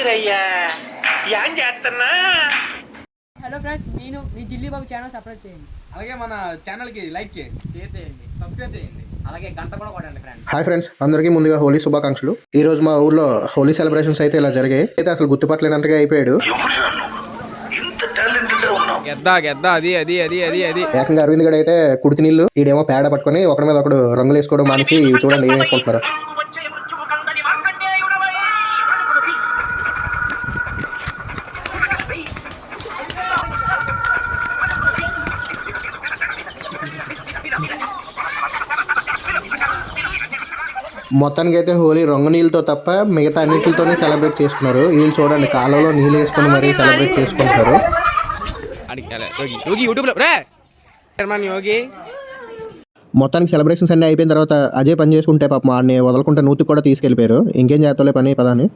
ఆగురయ్యా ఏం చేస్తున్నా. Hello friends, నేను మీ జిల్లి బాబు ఛానల్ సబ్స్క్రైబ్ చేయండి. అలాగే మన ఛానల్కి లైక్ చేయండి, షేర్ చేయండి, సబ్స్క్రైబ్ చేయండి, అలాగే గంట కూడా కొట్టండి ఫ్రెండ్స్. హాయ్ ఫ్రెండ్స్, అందరికీ ముందుగా హోలీ శుభాకాంక్షలు. ఈ రోజు మా ఊర్లో హోలీ సెలబ్రేషన్స్ అయితే ఇలా జరిగాయి. అయితే అసలు గుర్తుపట్టలేనంతగా అయిపోయాడు. గెద్దా గెద్దా అది అది అది అది అది ఏకంగా అరవింద్ గడ్ అయితే కుడితి నీళ్లు, ఈడేమో పేడ పట్టుకొని ఒకరి మీద ఒకడు రంగులు వేసుకోవడం మానేసి చూడండి ఏం వేసుకుంటున్నారు. మొత్తానికి అయితే హోలీ రంగు నీళ్ళతో తప్ప మిగతా అన్నిటితోనే సెలబ్రేట్ చేసుకున్నారు. వీళ్ళు చూడండి కాలంలో నీళ్ళు వేసుకొని మరీ సెలబ్రేట్ చేసుకుంటారు. మొత్తానికి సెలబ్రేషన్స్ అన్నీ అయిపోయిన తర్వాత అజయ్ పని చేసుకుంటే పాపం ఆడిని వదలకుండా నూతికి కూడా తీసుకెళ్ళిపోయారు. ఇంకేం చేస్తాలే పని పదాన్ని.